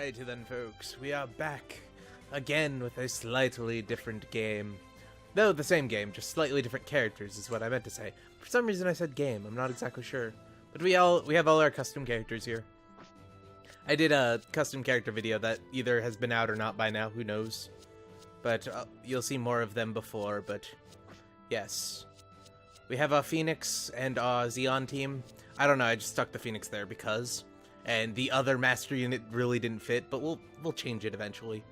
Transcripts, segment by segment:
Alrighty then, folks, we are back again with a slightly different game. No, the same game, just slightly different characters is what I meant to say. For some reason I said game, I'm not exactly sure. But we have all our custom characters here. I did a custom character video that either has been out or not by now, who knows. But you'll see more of them before, but yes. We have a Phoenix and a Xeon team. I don't know, I just stuck the Phoenix there because... And the other master unit really didn't fit, but we'll change it eventually.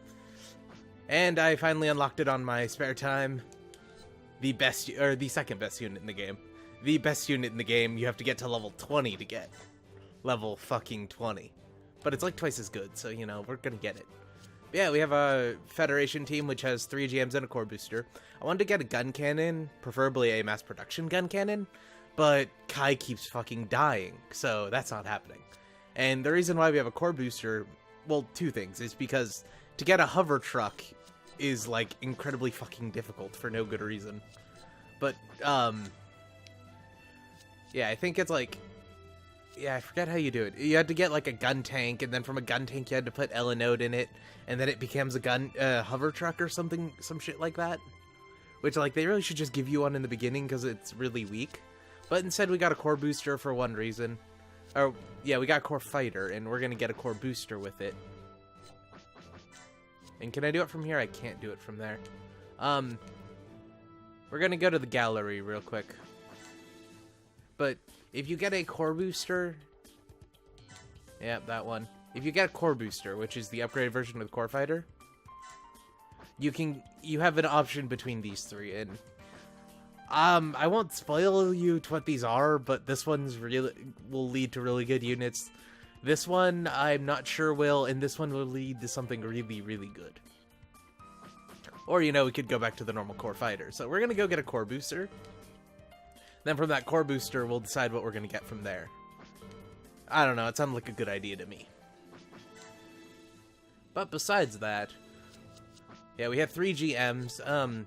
And I finally unlocked it on my spare time. The second best unit in the game. The best unit in the game, you have to get to level 20 to get. Level fucking 20. But it's like twice as good, so, you know, we're gonna get it. But yeah, we have a Federation team, which has 3 GMs and a core booster. I wanted to get a gun cannon, preferably a mass production gun cannon, but Kai keeps fucking dying, so that's not happening. And the reason why we have a core booster, well, 2 things, is because to get a hover truck is, like, incredibly fucking difficult for no good reason. But, yeah, I think it's like, yeah, I forget how you do it. You had to get, like, a gun tank, and then from a gun tank you had to put Elinode in it, and then it becomes a hover truck or something, some shit like that. Which, like, they really should just give you one in the beginning, because it's really weak. But instead we got a core booster for one reason. Oh, yeah, we got core fighter, and we're gonna get a core booster with it. And can I do it from here? I can't do it from there. We're gonna go to the gallery real quick. But if you get a core booster... Yeah, that one. If you get a core booster, which is the upgraded version of the core fighter, you have an option between these 3, and... I won't spoil you to what these are, but this one's will lead to really good units. This one, I'm not sure will, and this one will lead to something really, really good. Or, you know, we could go back to the normal core fighter. So we're gonna go get a core booster. Then from that core booster, we'll decide what we're gonna get from there. I don't know, it sounded like a good idea to me. But besides that, yeah, we have 3 GMs.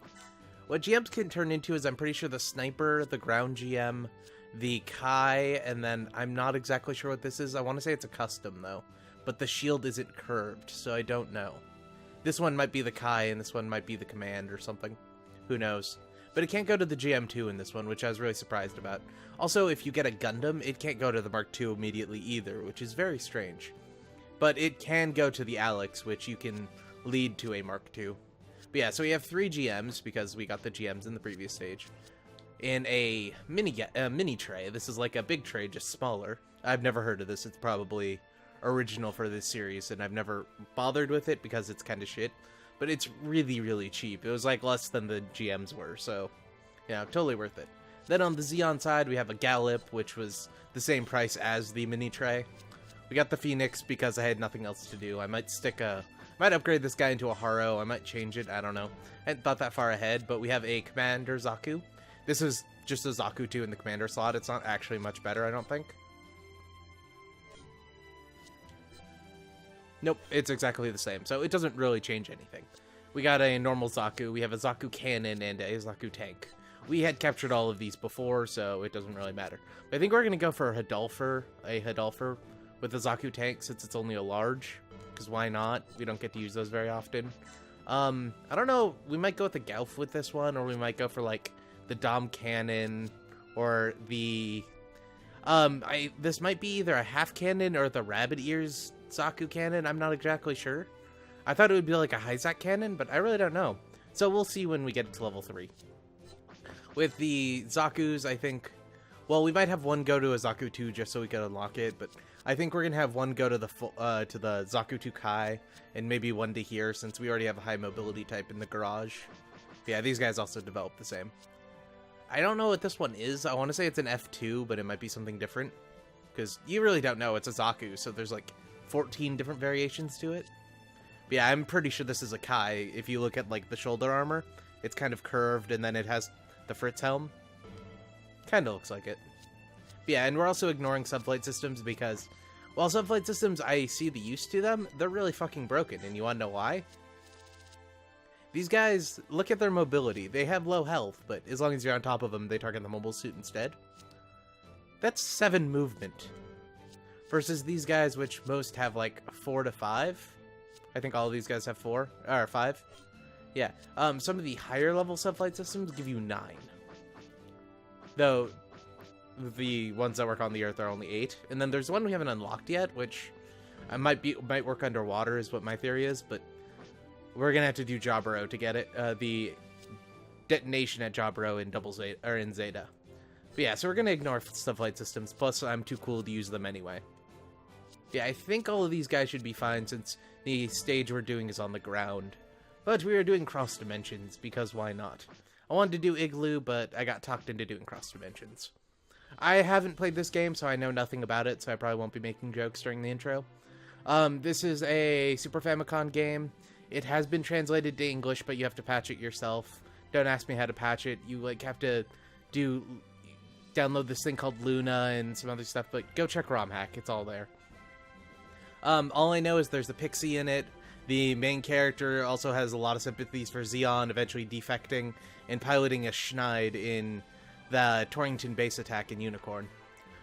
What GMs can turn into is, I'm pretty sure, the Sniper, the Ground GM, the Kai, and then I'm not exactly sure what this is. I want to say it's a custom, though. But the shield isn't curved, so I don't know. This one might be the Kai, and this one might be the Command or something. Who knows? But it can't go to the GM2 in this one, which I was really surprised about. Also, if you get a Gundam, it can't go to the Mark II immediately either, which is very strange. But it can go to the Alex, which you can lead to a Mark II. But yeah, so we have 3 GMs, because we got the GMs in the previous stage, in a mini tray. This is like a big tray, just smaller. I've never heard of this. It's probably original for this series, and I've never bothered with it because it's kind of shit. But it's really, really cheap. It was like less than the GMs were, so yeah, totally worth it. Then on the Xeon side, we have a Gallop, which was the same price as the mini tray. We got the Phoenix because I had nothing else to do. I might upgrade this guy into a Haro. I might change it. I don't know. I hadn't thought that far ahead, but we have a Commander Zaku. This is just a Zaku 2 in the Commander slot. It's not actually much better, I don't think. Nope, it's exactly the same, so it doesn't really change anything. We got a normal Zaku. We have a Zaku cannon and a Zaku tank. We had captured all of these before, so it doesn't really matter. But I think we're going to go for a Hidalfer with the Zaku tank, since it's only a large. Because why not? We don't get to use those very often. I don't know. We might go with the Gauf with this one, or we might go for, like, the Dom Cannon, or the... this might be either a half cannon or the Rabbit Ears Zaku cannon. I'm not exactly sure. I thought it would be like a Hyzak cannon, but I really don't know. So we'll see when we get to level 3. With the Zakus, I think... Well, we might have one go to a Zaku 2 just so we can unlock it, but I think we're going to have one go to the Zaku 2 Kai, and maybe one to here, since we already have a high mobility type in the garage. Yeah, these guys also develop the same. I don't know what this one is. I want to say it's an F2, but it might be something different. Because you really don't know. It's a Zaku, so there's like 14 different variations to it. But yeah, I'm pretty sure this is a Kai. If you look at like the shoulder armor, it's kind of curved, and then it has the Fritz helm. Kind of looks like it. But yeah, and we're also ignoring subflight systems because, while subflight systems, I see the use to them, they're really fucking broken, and you want to know why? These guys, look at their mobility. They have low health, but as long as you're on top of them, they target the mobile suit instead. That's 7 movement. Versus these guys, which most have like 4 to 5. I think all of these guys have 4 or 5. Yeah. Some of the higher level subflight systems give you 9. Though the ones that work on the Earth are only 8. And then there's one we haven't unlocked yet, which might work underwater is what my theory is, but we're gonna have to do Jaburo to get it. The detonation at Jaburo in Double Zeta or in Zeta. But yeah, so we're gonna ignore subflight systems. Plus, I'm too cool to use them anyway. Yeah, I think all of these guys should be fine since the stage we're doing is on the ground. But we are doing cross dimensions because why not? I wanted to do Igloo, but I got talked into doing cross dimensions. I haven't played this game, so I know nothing about it, so I probably won't be making jokes during the intro. This is a Super Famicom game. It has been translated to English, but you have to patch it yourself. Don't ask me how to patch it. You have to download this thing called Luna and some other stuff, but go check ROM hack. It's all there. All I know is there's a pixie in it. The main character also has a lot of sympathies for Zeon eventually defecting and piloting a Schneid in the Torrington base attack in Unicorn.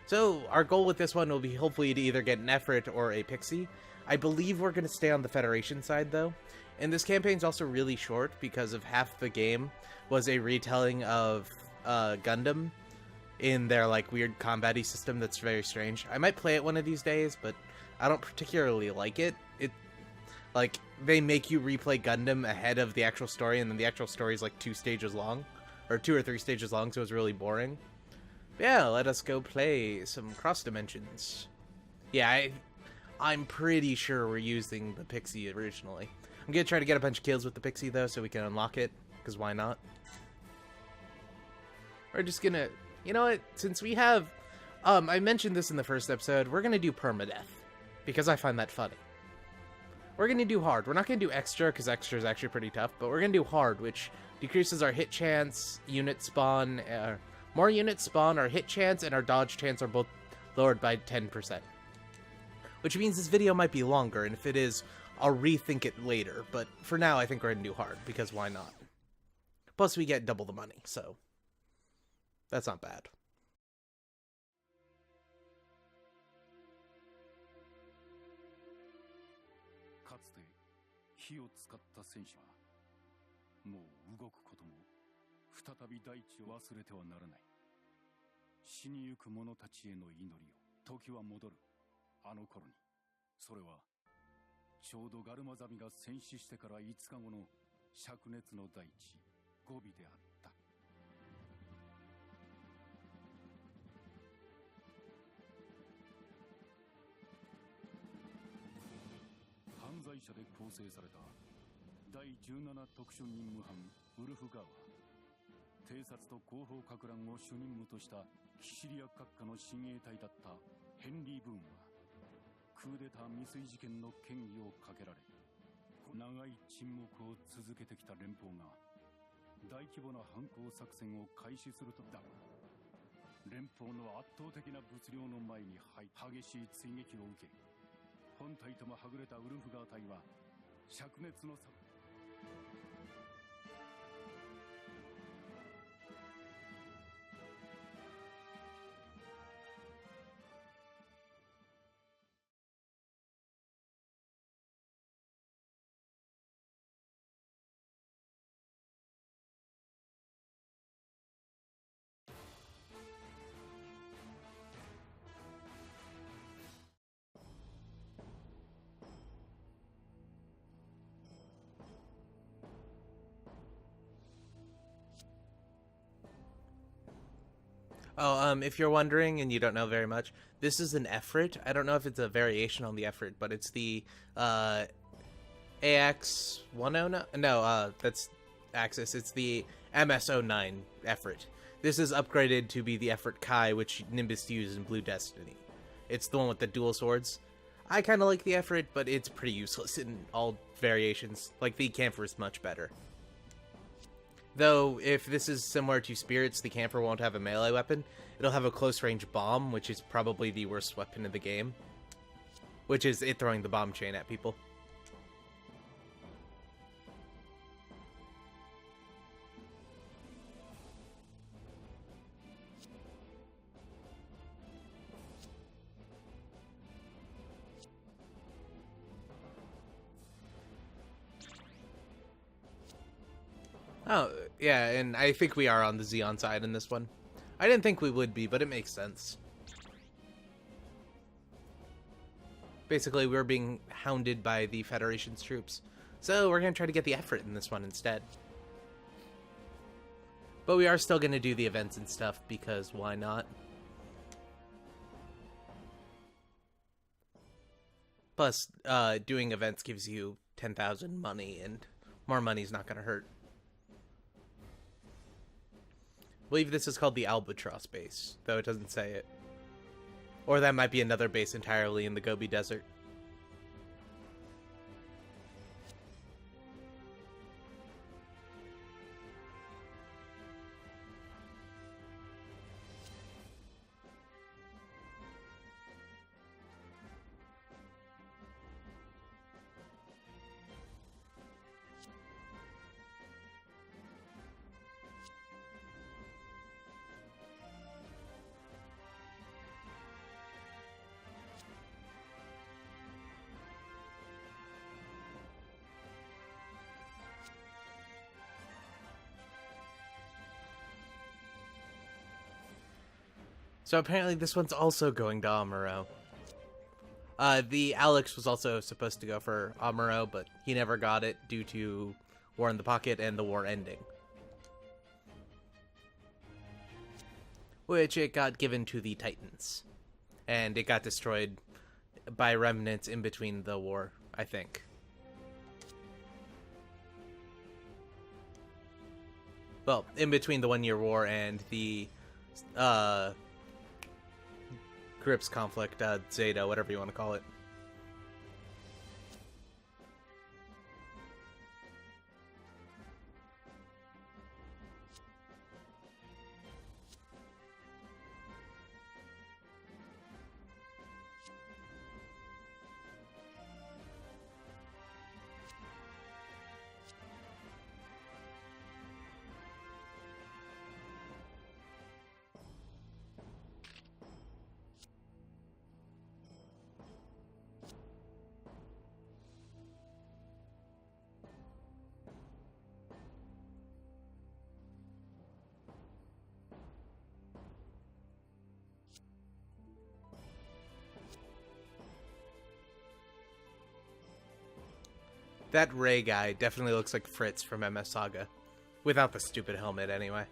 So our goal with this one will be hopefully to either get an Efrit or a pixie. I believe we're going to stay on the Federation side though. And this campaign's also really short because of half the game was a retelling of Gundam in their like weird combat-y system that's very strange. I might play it one of these days, but I don't particularly like it. Like, they make you replay Gundam ahead of the actual story, and then the actual story is like 2 stages long, or 2 or 3 stages long, so it's really boring. But yeah, let us go play some Cross Dimensions. Yeah, I'm pretty sure we're using the Pixie originally. I'm gonna try to get a bunch of kills with the Pixie, though, so we can unlock it, because why not? We're just gonna... You know what? Since we have... I mentioned this in the first episode, we're gonna do permadeath, because I find that funny. We're going to do hard. We're not going to do extra, because extra is actually pretty tough, but we're going to do hard, which decreases our hit chance, unit spawn, more unit spawn, our hit chance, and our dodge chance are both lowered by 10%. Which means this video might be longer, and if it is, I'll rethink it later, but for now I think we're going to do hard, because why not? Plus we get double the money, so that's not bad. Oh, if you're wondering and you don't know very much, this is an Efrit. I don't know if it's a variation on the Efrit, but it's the AX-109? No, that's Axis. It's the MS-09 Efrit. This is upgraded to be the Efrit Kai, which Nimbus used in Blue Destiny. It's the one with the dual swords. I kind of like the Efrit, but it's pretty useless in all variations. Like, the Camphor is much better. Though, if this is similar to Spirits, the Camphor won't have a melee weapon. It'll have a close-range bomb, which is probably the worst weapon in the game. Which is it throwing the bomb chain at people. Oh, yeah, and I think we are on the Zeon side in this one. I didn't think we would be, but it makes sense. Basically, we're being hounded by the Federation's troops. So we're going to try to get the effort in this one instead. But we are still going to do the events and stuff, because why not? Plus, doing events gives you 10,000 money, and more money is not going to hurt. I believe this is called the Albatross base, though it doesn't say it. Or that might be another base entirely in the Gobi Desert. So apparently this one's also going to Amuro. The Alex was also supposed to go for Amuro, but he never got it due to War in the Pocket and the war ending. Which it got given to the Titans. And it got destroyed by remnants in between the war, I think. Well, in between the 1-year war and the Grips conflict, Zeta, whatever you want to call it. That Ray guy definitely looks like Fritz from MS Saga. Without the stupid helmet, anyway.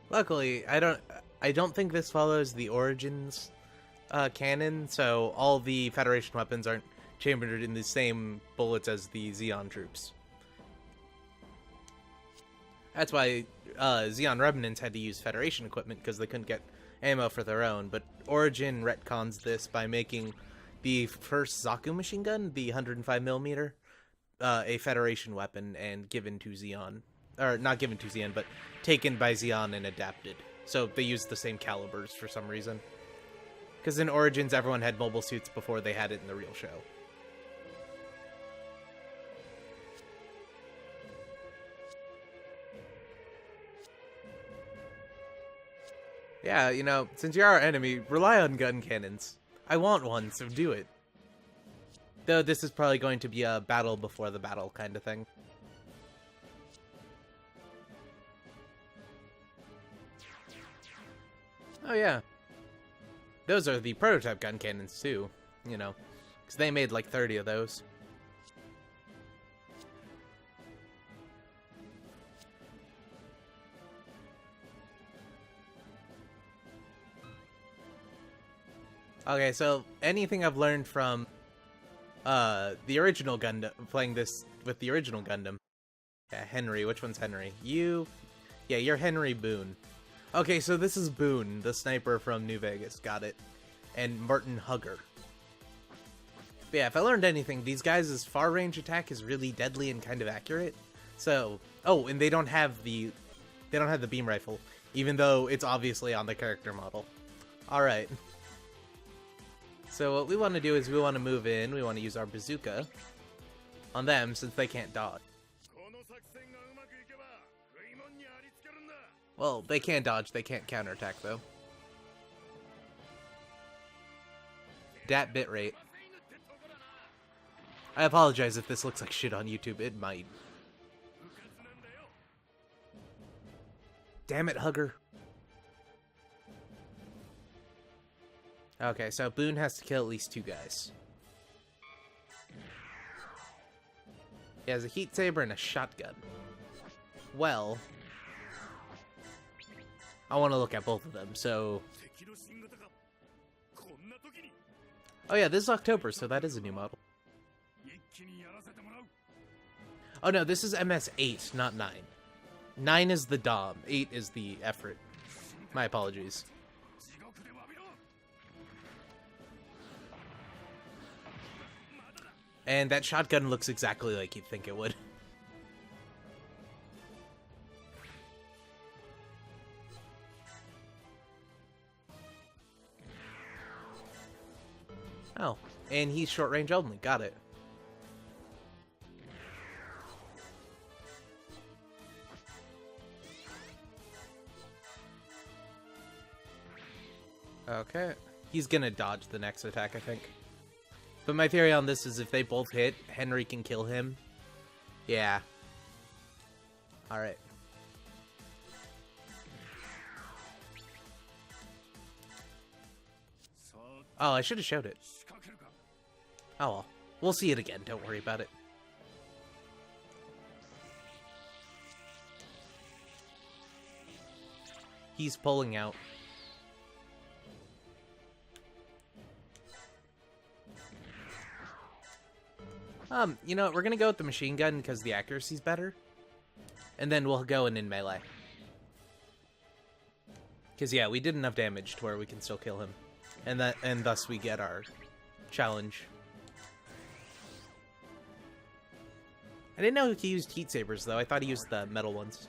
Luckily, I don't think this follows the Origins canon, so all the Federation weapons aren't chambered in the same bullets as the Zeon troops. That's why Zeon Remnants had to use Federation equipment, because they couldn't get ammo for their own, but Origin retcons this by making the first Zaku machine gun, the 105mm, a Federation weapon and given to Zeon. Or, not given to Zeon, but taken by Zeon and adapted. So they used the same calibers for some reason. Because in Origins, everyone had mobile suits before they had it in the real show. Yeah, you know, since you're our enemy, rely on gun cannons. I want one, so do it. Though this is probably going to be a battle before the battle kind of thing. Oh yeah. Those are the prototype gun cannons too, you know, because they made like 30 of those. Okay, so anything I've learned from the original Gundam, playing this with the original Gundam. Yeah, Henry, which one's Henry? You? Yeah, you're Henry Boone. Okay, so this is Boone, the sniper from New Vegas, got it. And Martin Hugger. But yeah, if I learned anything, these guys' far range attack is really deadly and kind of accurate. So, oh, and they don't have the beam rifle, even though it's obviously on the character model. Alright. So what we want to do is we want to move in, we want to use our bazooka on them since they can't dodge. Well, they can dodge, they can't counterattack though. dat bitrate. I apologize if this looks like shit on YouTube. It might. Damn it, Hugger. Okay, so Boone has to kill at least 2 guys. He has a heat saber and a shotgun. Well, I want to look at both of them, so... Oh yeah, this is October, so that is a new model. Oh no, this is MS-8, not 9. 9 is the Dom, 8 is the Efrit. My apologies. And that shotgun looks exactly like you'd think it would. Oh, and he's short range only. Got it. Okay. He's gonna dodge the next attack, I think. But my theory on this is if they both hit, Henry can kill him. Yeah. Alright. Oh, I should have showed it. Oh well. We'll see it again, don't worry about it. He's pulling out. You know what, we're gonna go with the machine gun because the accuracy's better. And then we'll go in melee. Because yeah, we did enough damage to where we can still kill him. And thus we get our challenge. I didn't know he used heat sabers though. I thought he used the metal ones.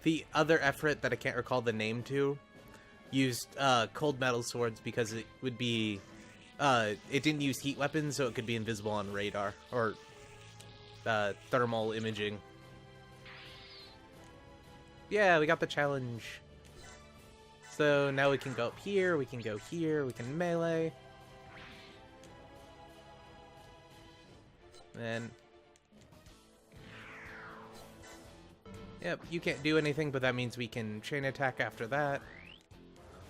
The other Efrit that I can't recall the name to used cold metal swords because it would be it didn't use heat weapons, so it could be invisible on radar or thermal imaging. Yeah, we got the challenge. So now we can go up here, we can go here, we can melee. And yep, you can't do anything, but that means we can chain attack after that.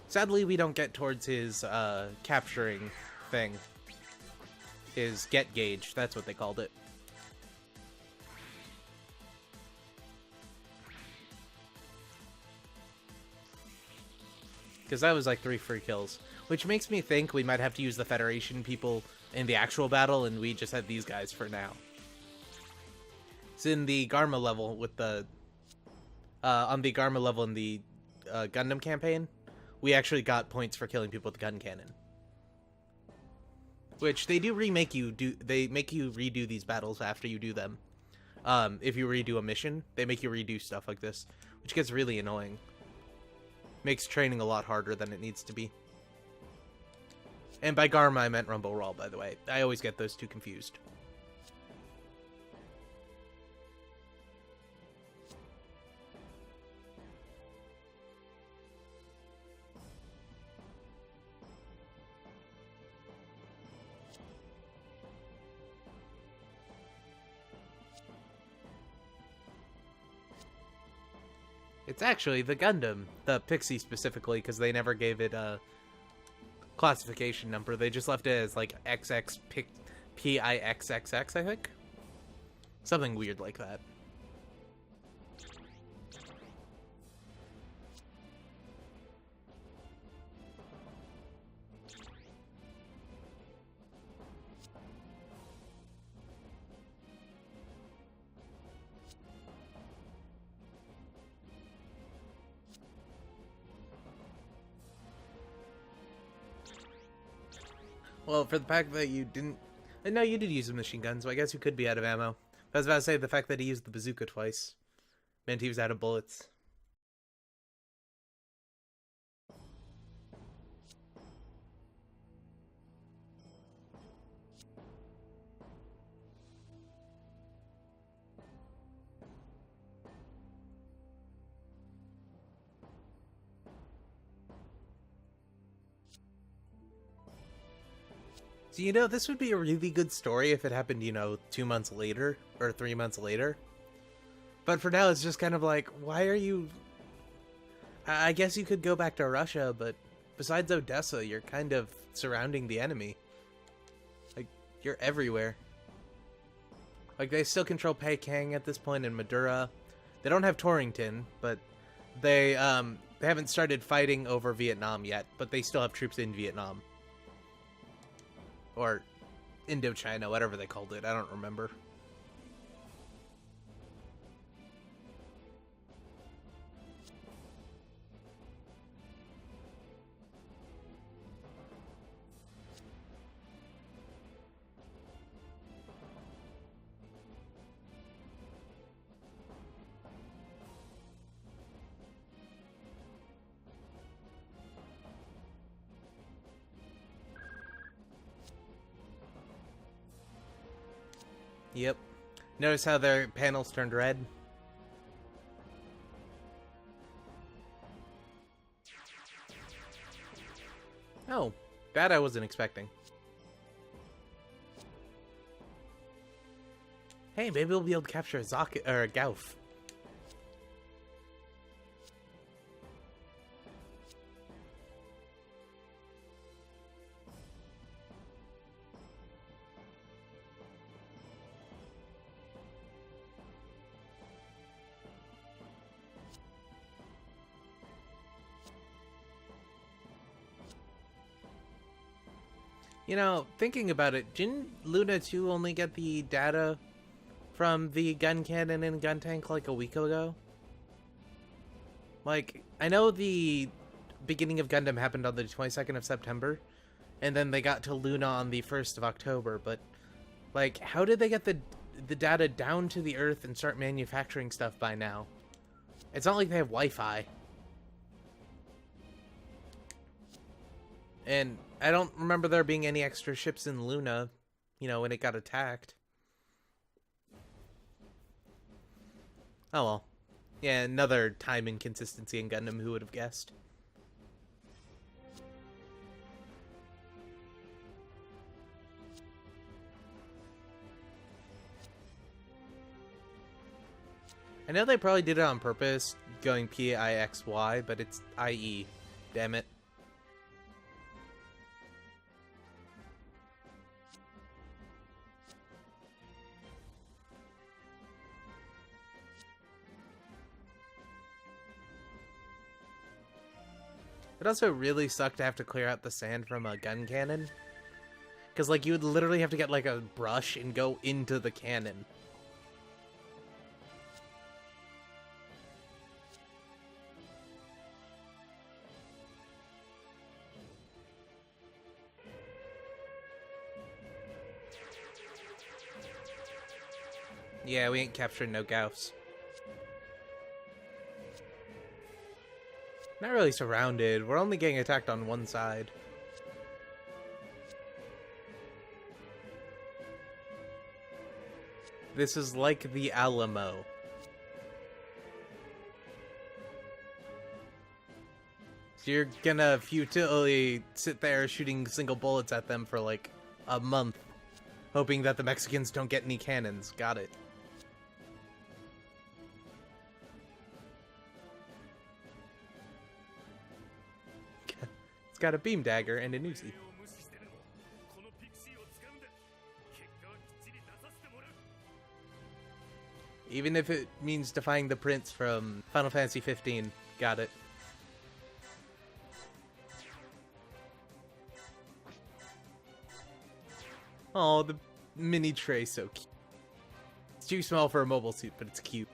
Sadly, we don't get towards his capturing thing. His get gauge, that's what they called it. Because that was like 3 free kills. Which makes me think we might have to use the Federation people in the actual battle, and we just have these guys for now. It's in the Garma level with the... on the Garma level in the Gundam campaign, we actually got points for killing people with the gun cannon. Which they do remake you do. They make you redo these battles after you do them. If you redo a mission, they make you redo stuff like this, which gets really annoying. Makes training a lot harder than it needs to be. And by Garma, I meant Rumble Raw, by the way. I always get those two confused. It's actually the Gundam, the Pixie specifically, because they never gave it a classification number. They just left it as like XX PIXXX, I think. Something weird like that. Well, for the fact that you didn't... No, you did use the machine gun, so I guess you could be out of ammo. I was about to say, the fact that he used the bazooka twice meant he was out of bullets. You know, this would be a really good story if it happened, you know, 2 months later or 3 months later. But for now, it's just kind of like, why are you... I guess you could go back to Russia, but besides Odessa, you're kind of surrounding the enemy. Like, you're everywhere. Like, they still control Peking at this point in Madura. They don't have Torrington, but they haven't started fighting over Vietnam yet, but they still have troops in Vietnam. Or Indochina, whatever they called it. I don't remember. Yep. Notice how their panels turned red? Oh, that I wasn't expecting. Hey, maybe we'll be able to capture a Gauf. You know, thinking about it, didn't Luna 2 only get the data from the gun cannon and gun tank like a week ago? Like, I know the beginning of Gundam happened on the 22nd of September, and then they got to Luna on the 1st of October, but, like, how did they get the data down to the Earth and start manufacturing stuff by now? It's not like they have Wi-Fi. And I don't remember there being any extra ships in Luna, you know, when it got attacked. Oh well. Yeah, another time inconsistency in Gundam, who would have guessed? I know they probably did it on purpose, going P-I-X-Y, but it's I-E. Damn it. It also really sucked to have to clear out the sand from a gun cannon. Because, like, you would literally have to get, like, a brush and go into the cannon. Yeah, we ain't capturing no Gaufs. Not really surrounded. We're only getting attacked on one side. This is like the Alamo. So you're gonna futilely sit there shooting single bullets at them for like a month, hoping that the Mexicans don't get any cannons. Got it. Got a beam dagger and an Uzi. Even if it means defying the prince from Final Fantasy 15. Got it. Oh, the mini tray, so cute. It's too small for a mobile suit, but it's cute.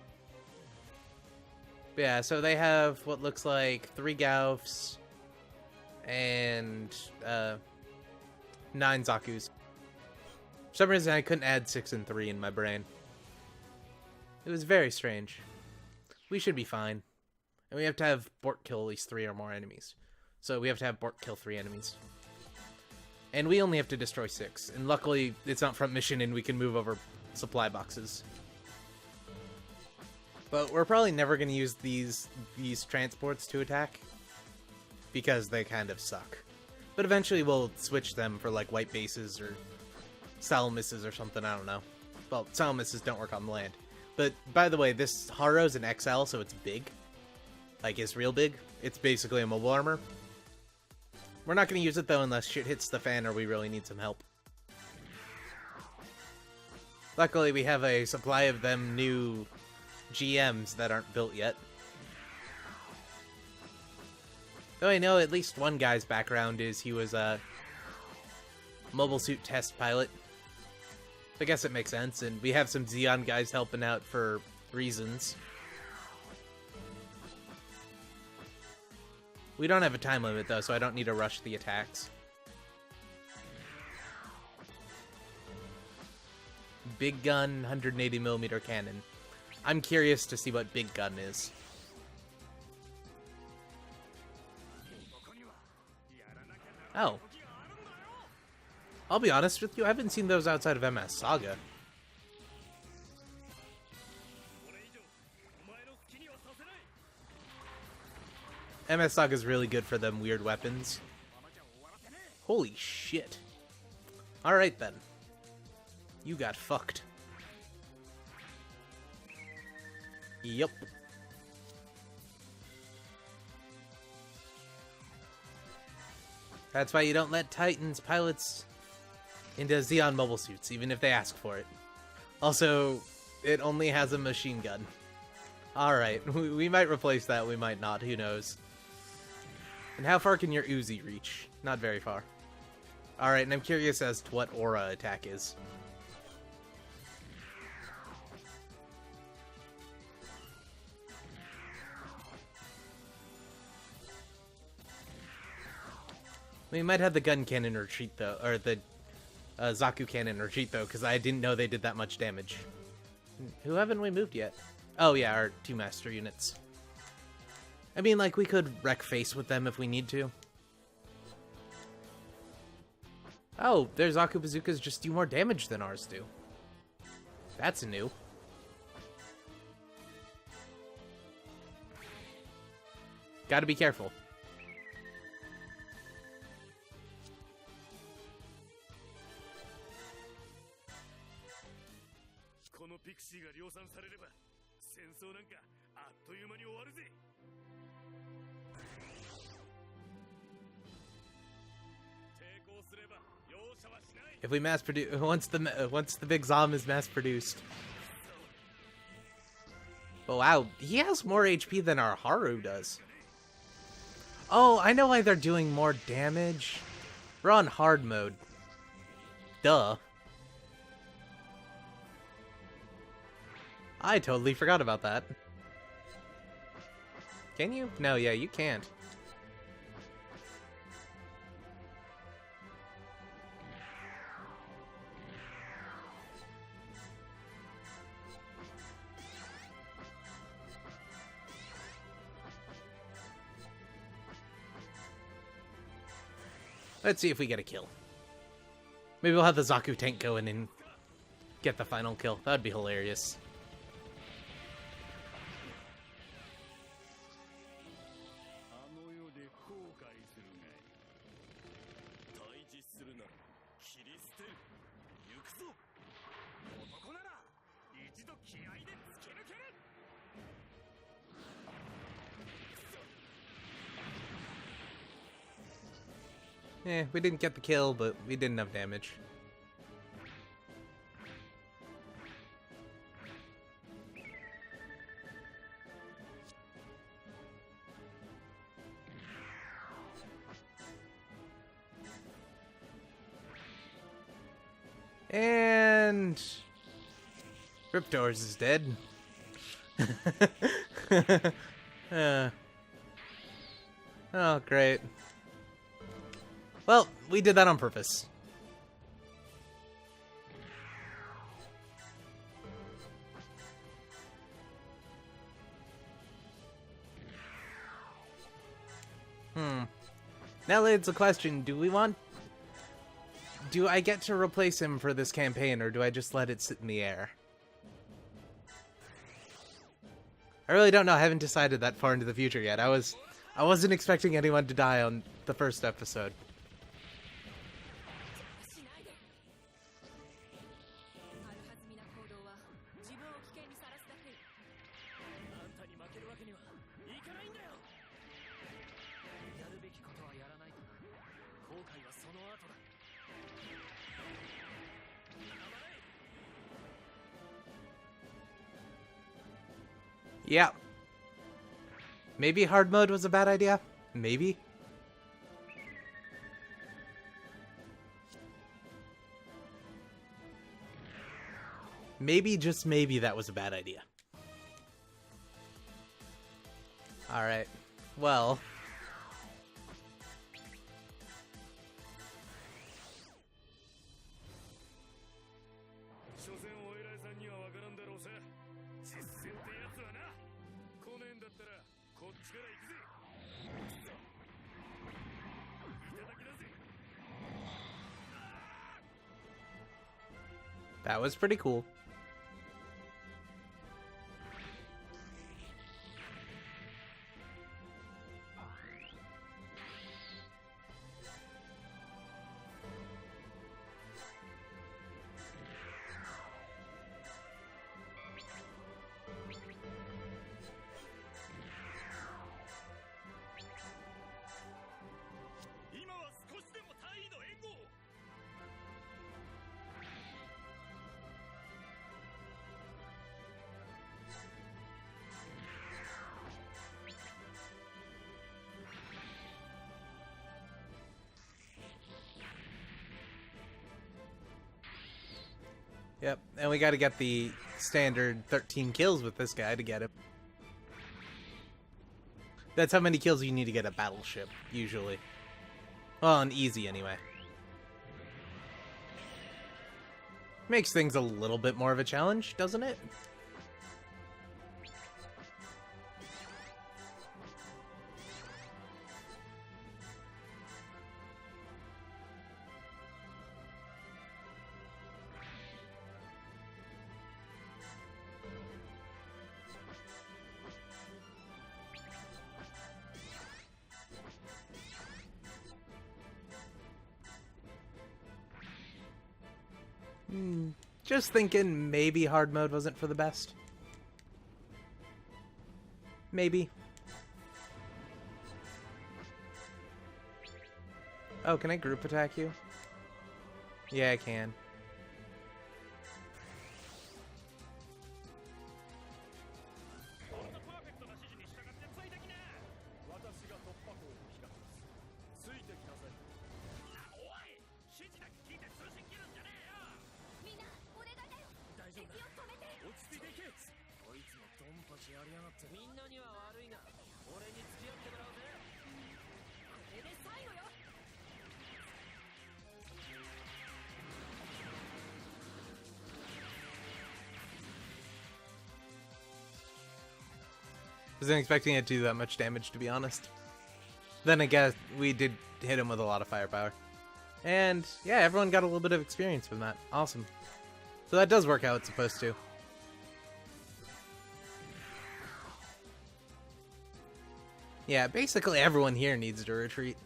But yeah, so they have what looks like 3 Gaufs and 9 Zakus. For some reason I couldn't add 6 and 3 in my brain. It was very strange. We should be fine. And we have to have Bort kill at least 3 or more enemies. So we have to have Bort kill 3 enemies. And we only have to destroy 6. And luckily it's not front mission and we can move over supply boxes. But we're probably never going to use these transports to attack. Because they kind of suck. But eventually we'll switch them for like white bases or Salamis or something, I don't know. Well, Salamis don't work on land. But by the way, this Haro's an XL, so it's big. Like, it's real big. It's basically a mobile armor. We're not going to use it though unless shit hits the fan or we really need some help. Luckily, we have a supply of them new GMs that aren't built yet. Though I know at least one guy's background is he was a mobile suit test pilot. I guess it makes sense, and we have some Xeon guys helping out for reasons. We don't have a time limit though, so I don't need to rush the attacks. Big gun, 180mm cannon. I'm curious to see what big gun is. Oh. I'll be honest with you, I haven't seen those outside of MS Saga. MS Saga is really good for them weird weapons. Holy shit. Alright then. You got fucked. Yep. That's why you don't let Titans pilots into Xeon mobile suits, even if they ask for it. Also, it only has a machine gun. Alright, we might replace that, we might not, who knows. And how far can your Uzi reach? Not very far. Alright, and I'm curious as to what aura attack is. We might have the gun cannon retreat though, or the Zaku cannon retreat though, because I didn't know they did that much damage. Who haven't we moved yet? Oh yeah, our 2 master units. I mean, like, we could wreck face with them if we need to. Oh, their Zaku bazookas just do more damage than ours do. That's new. Gotta be careful. If we mass produce, once the big Zom is mass produced. Oh wow, he has more HP than our Haru does. Oh, I know why they're doing more damage. We're on hard mode. Duh. I totally forgot about that. Can you? No, yeah, you can't. Let's see if we get a kill. Maybe we'll have the Zaku tank go in and get the final kill. That'd be hilarious. We didn't get the kill, but we did enough damage. And Riptors is dead. Oh, great. Well, we did that on purpose. Now it's a question, do I get to replace him for this campaign, or do I just let it sit in the air? I really don't know, I haven't decided that far into the future yet. I wasn't expecting anyone to die on the first episode. Yeah. Maybe hard mode was a bad idea? Maybe. Maybe, just maybe, that was a bad idea. Alright. Well. That was pretty cool. Yep, and we gotta get the standard 13 kills with this guy to get him. That's how many kills you need to get a battleship, usually. Well, on easy anyway. Makes things a little bit more of a challenge, doesn't it? Just thinking maybe hard mode wasn't for the best. Maybe. Oh, can I group attack you? Yeah, I can. Wasn't expecting it to do that much damage, to be honest. Then I guess we did hit him with a lot of firepower. And yeah, everyone got a little bit of experience from that. Awesome. So that does work how it's supposed to. Yeah, basically everyone here needs to retreat.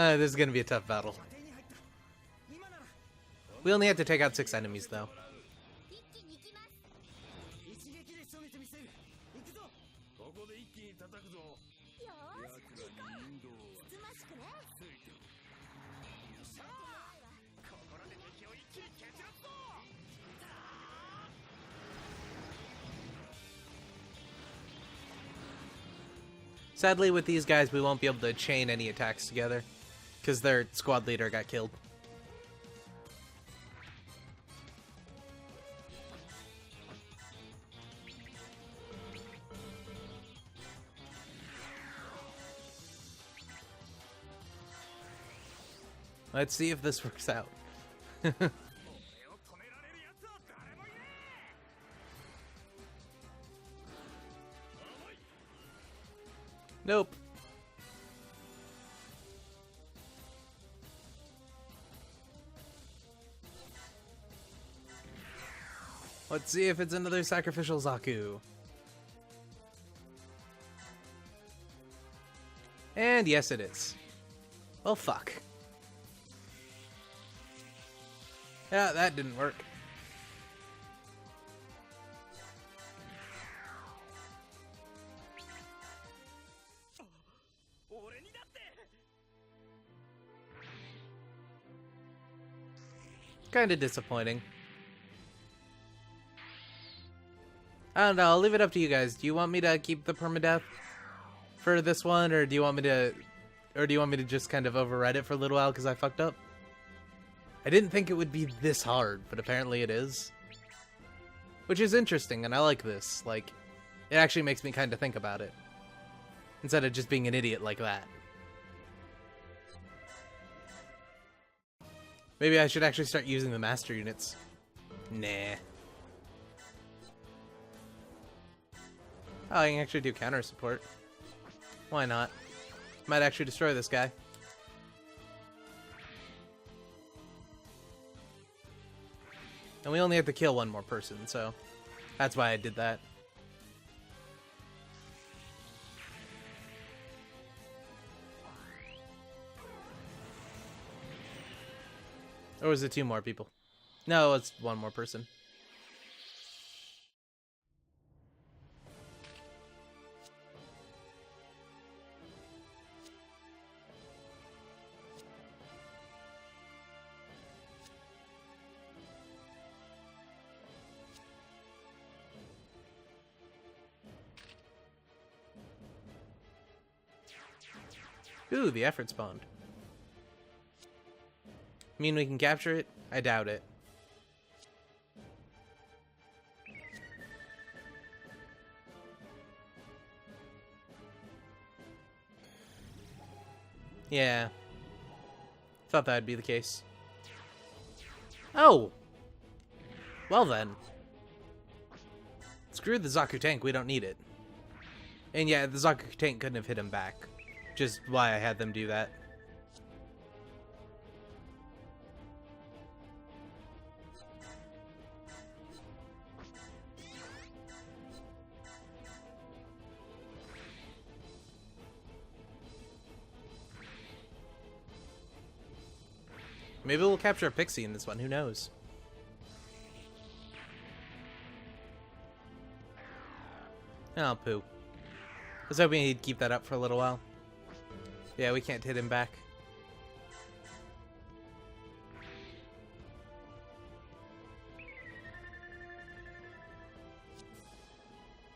This is gonna be a tough battle. We only have to take out 6 enemies, though. Sadly, with these guys, we won't be able to chain any attacks together, because their squad leader got killed. Let's see if this works out. Nope. Let's see if it's another sacrificial Zaku. And yes, it is. Well, fuck. Yeah, that didn't work. Kind of disappointing. I don't know, I'll leave it up to you guys. Do you want me to keep the permadeath for this one, or do you want me to just kind of override it for a little while because I fucked up? I didn't think it would be this hard, but apparently it is. Which is interesting, and I like this. Like, it actually makes me kind of think about it. Instead of just being an idiot like that. Maybe I should actually start using the master units. Nah. Oh, I can actually do counter support. Why not? Might actually destroy this guy. And we only have to kill one more person, so that's why I did that. Or was it 2 more people? No, it's 1 more person. Ooh, the effort spawned. Mean we can capture it? I doubt it. Yeah. Thought that'd be the case. Oh! Well then. Screw the Zaku tank, we don't need it. And yeah, the Zaku tank couldn't have hit him back. Just why I had them do that. Maybe we'll capture a Pixie in this one, who knows? Oh, poo. I was hoping he'd keep that up for a little while. Yeah, we can't hit him back.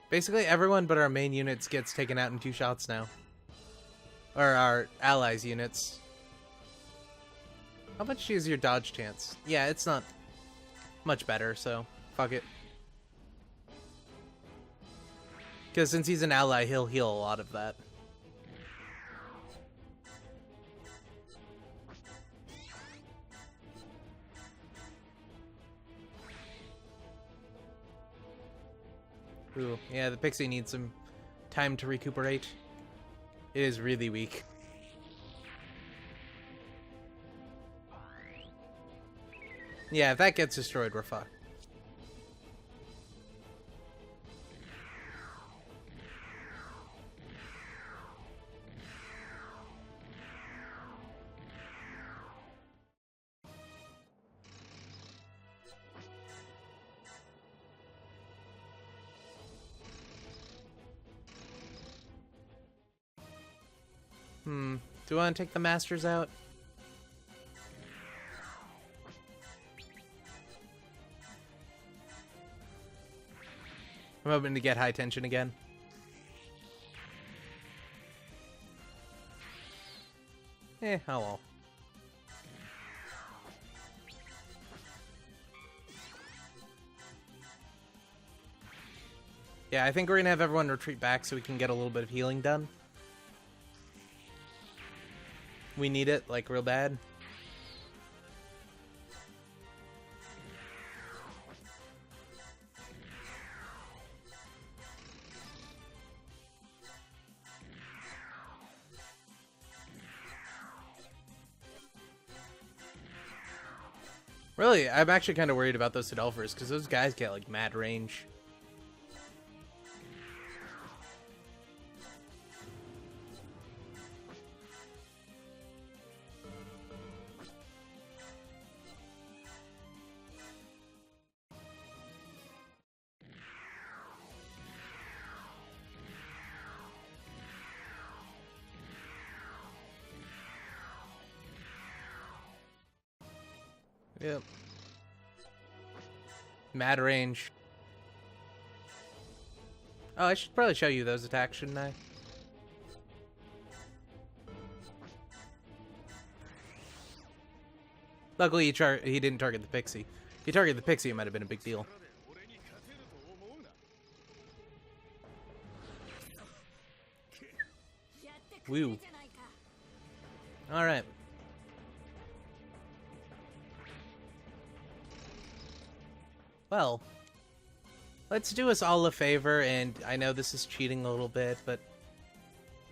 Basically, everyone but our main units gets taken out in 2 shots now. Or our allies' units. How much is your dodge chance? Yeah, it's not much better, so fuck it. Because since he's an ally, he'll heal a lot of that. Ooh, yeah, the Pixie needs some time to recuperate. It is really weak. Yeah, if that gets destroyed, we're fucked. Do I want to take the masters out? I'm hoping to get high tension again. Oh well. Yeah, I think we're gonna have everyone retreat back so we can get a little bit of healing done. We need it, like, real bad. Really, I'm actually kind of worried about those Sidolfers, because those guys get, like, mad range. Yep. Mad range. Oh, I should probably show you those attacks, shouldn't I? Luckily, he didn't target the pixie. If he targeted the pixie, it might have been a big deal. Woo. Alright. Well, let's do us all a favor, and I know this is cheating a little bit, but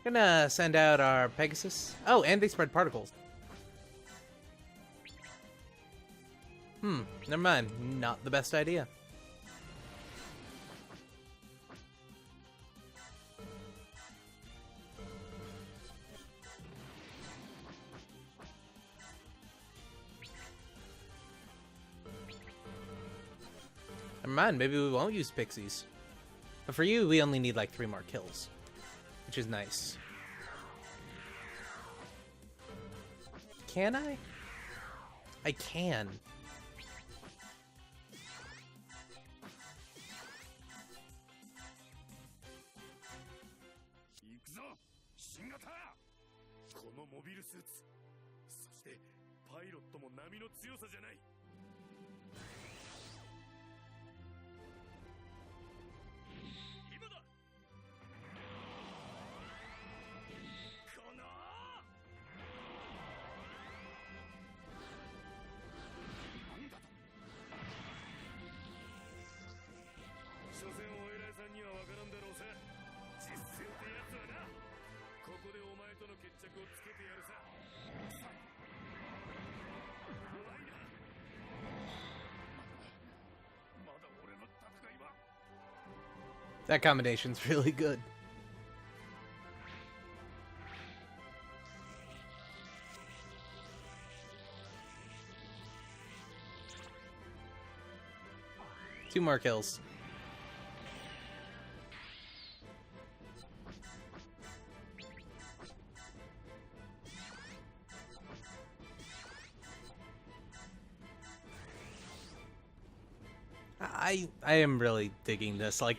I'm gonna send out our Pegasus. Oh, and they spread particles. Never mind. Not the best idea. Never mind, maybe we won't use pixies. But for you, we only need like 3 more kills, which is nice. Can I? I can. That combination's really good. Two more kills. I am really digging this. Like,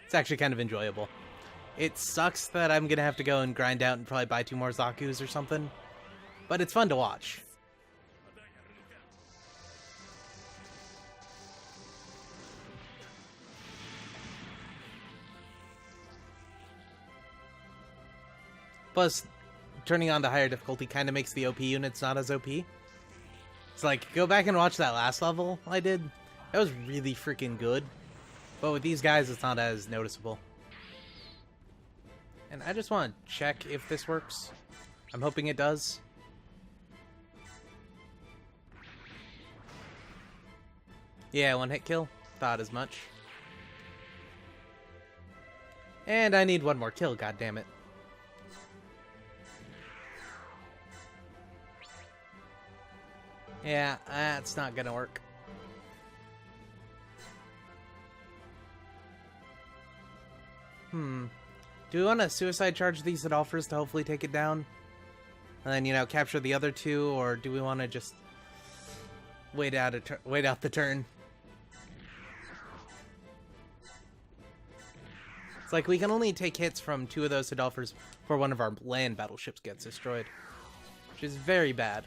it's actually kind of enjoyable. It sucks that I'm gonna have to go and grind out and probably buy 2 more Zaku's or something, but it's fun to watch. Plus, turning on to higher difficulty kind of makes the OP units not as OP. It's like, go back and watch that last level I did. That was really freaking good. But with these guys, it's not as noticeable. And I just want to check if this works. I'm hoping it does. Yeah, 1-hit kill. Thought as much. And I need 1 more kill, goddammit. Yeah, that's not gonna work. Do we want to suicide charge these at all first to hopefully take it down? And then, you know, capture the other 2, or do we want to just wait out the turn? It's like we can only take hits from 2 of those Hidalfers before one of our land battleships gets destroyed, which is very bad.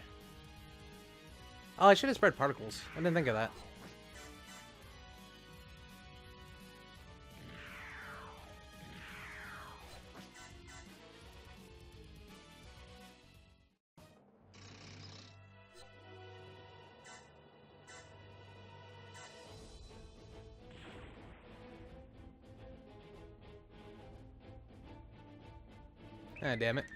Oh, I should have spread particles. I didn't think of that. Ah, damn it.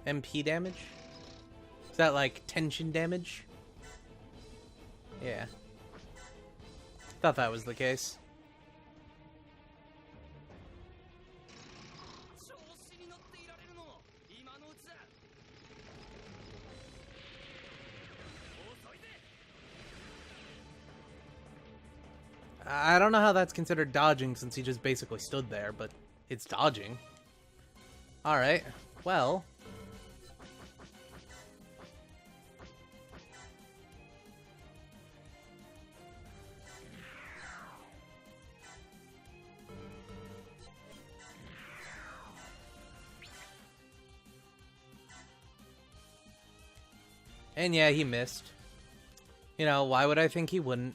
MP damage? Is that like tension damage? Yeah. Thought that was the case. I don't know how that's considered dodging since he just basically stood there, but it's dodging. Alright, well... And yeah, he missed. You know, why would I think he wouldn't?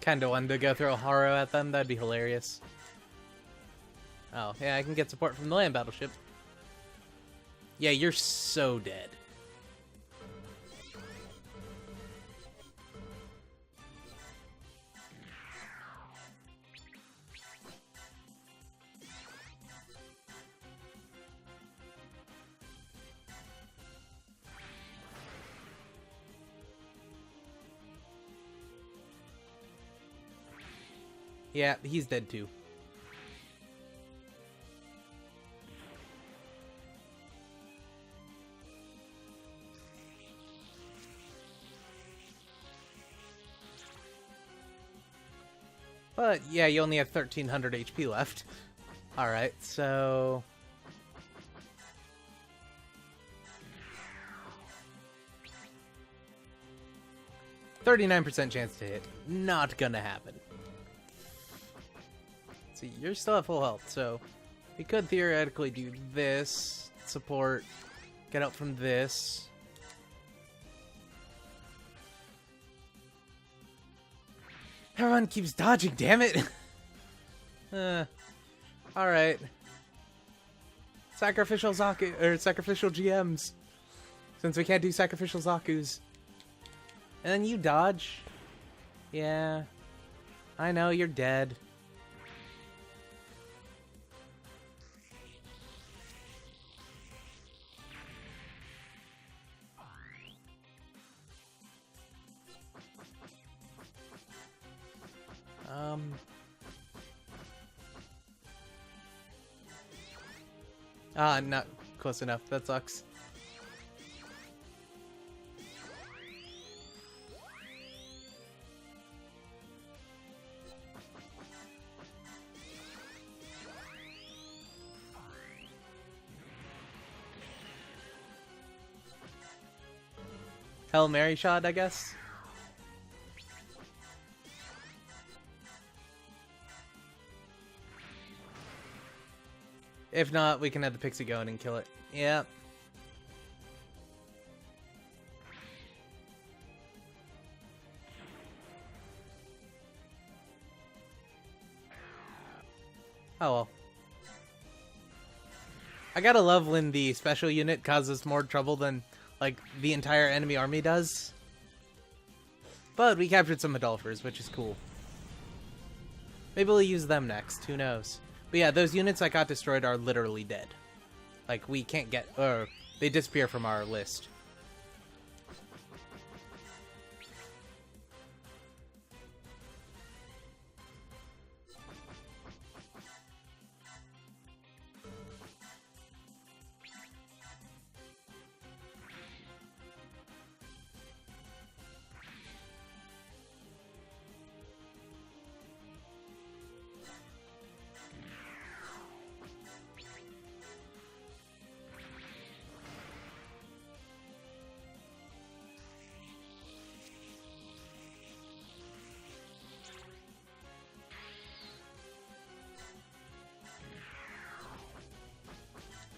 Kinda wanted to go throw a Haro at them, that'd be hilarious. Oh, yeah, I can get support from the land battleship. Yeah, you're so dead. Yeah, he's dead too. But yeah, you only have 1300 HP left. Alright, so... 39% chance to hit. Not gonna happen. See, you're still at full health, so we could theoretically do this, support, get out from this. Everyone keeps dodging, damn it! Alright. Sacrificial Zaku, or sacrificial GMs. Since we can't do sacrificial Zakus. And then you dodge. Yeah. I know, you're dead. Not close enough. That sucks. Hail Mary shot, I guess. If not, we can have the pixie go in and kill it. Yeah. Oh well. I gotta love when the special unit causes more trouble than, like, the entire enemy army does. But we captured some Adolphers, which is cool. Maybe we'll use them next, who knows. But yeah, those units that got destroyed are literally dead. Like, we can't get... or they disappear from our list.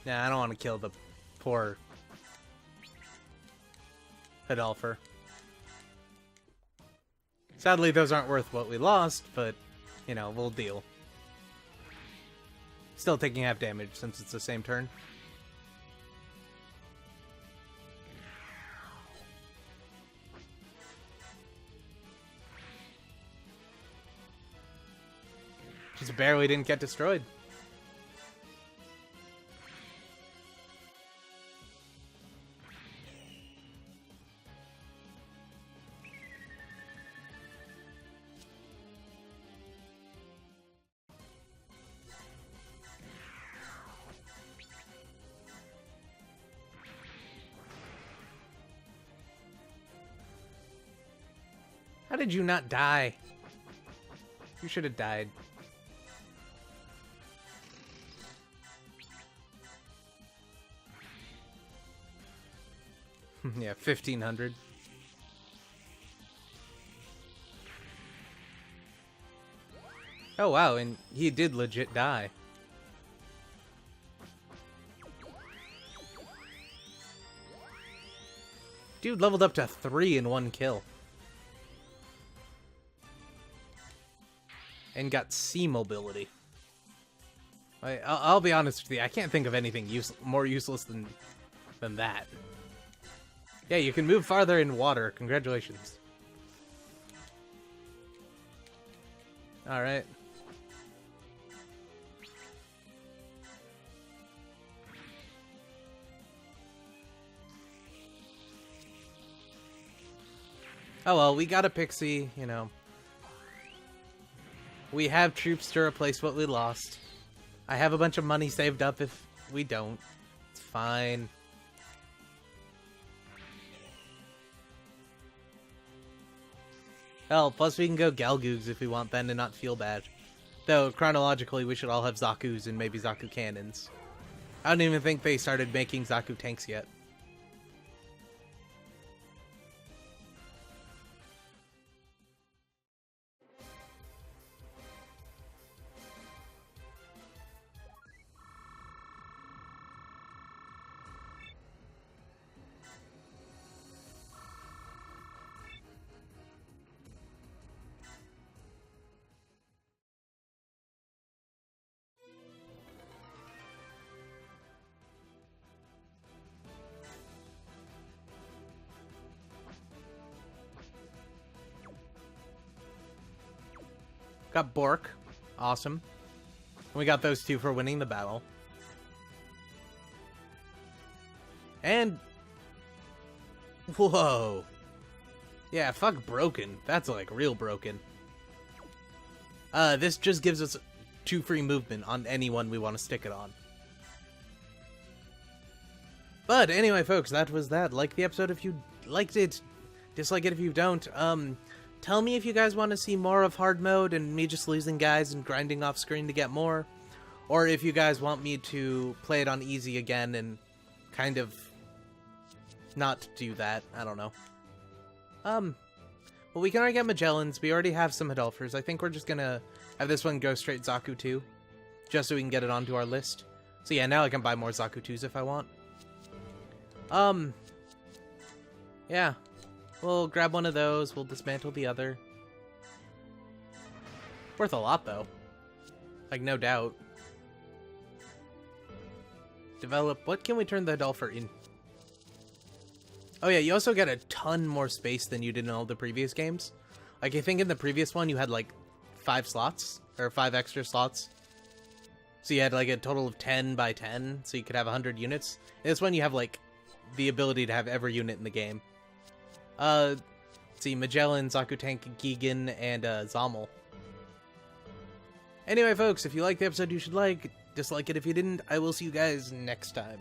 Nah, I don't want to kill the poor Adolpher. Sadly, those aren't worth what we lost, but, you know, we'll deal. Still taking half damage since it's the same turn. Just barely didn't get destroyed. How did you not die? You should have died. Yeah, 1,500. Oh wow, and he did legit die. Dude leveled up to 3 in 1 kill. And got C mobility. I'll be honest with you, I can't think of anything more useless than that. Yeah, you can move farther in water. Congratulations. Alright. Oh well, we got a pixie, you know. We have troops to replace what we lost. I have a bunch of money saved up if we don't. It's fine. Hell, plus we can go Galgoogs if we want then and not feel bad. Though, chronologically, we should all have Zaku's and maybe Zaku cannons. I don't even think they started making Zaku tanks yet. Got Bork. Awesome. We got those two for winning the battle. And... whoa. Yeah, fuck broken. That's like real broken. This just gives us 2 free movement on anyone we want to stick it on. But anyway, folks, that was that. Like the episode if you liked it. Dislike it if you don't. Tell me if you guys want to see more of hard mode and me just losing guys and grinding off screen to get more. Or if you guys want me to play it on easy again and kind of not do that. I don't know. Well, we can already get Magellans. We already have some Hidalfers. I think we're just gonna have this one go straight Zaku 2. Just so we can get it onto our list. So yeah, now I can buy more Zaku 2s if I want. Yeah. We'll grab one of those, we'll dismantle the other. Worth a lot, though. Like, no doubt. Develop... what can we turn the Hidalfer in? Oh yeah, you also get a ton more space than you did in all the previous games. Like, I think in the previous one you had, like, 5 slots. Or 5 extra slots. So you had, like, a total of 10 by 10, so you could have 100 units. In this one you have, like, the ability to have every unit in the game. Let's see, Magellan, Zaku Tank, Gigan, and Zommel. Anyway, folks, if you liked the episode, you should dislike it if you didn't. I will see you guys next time.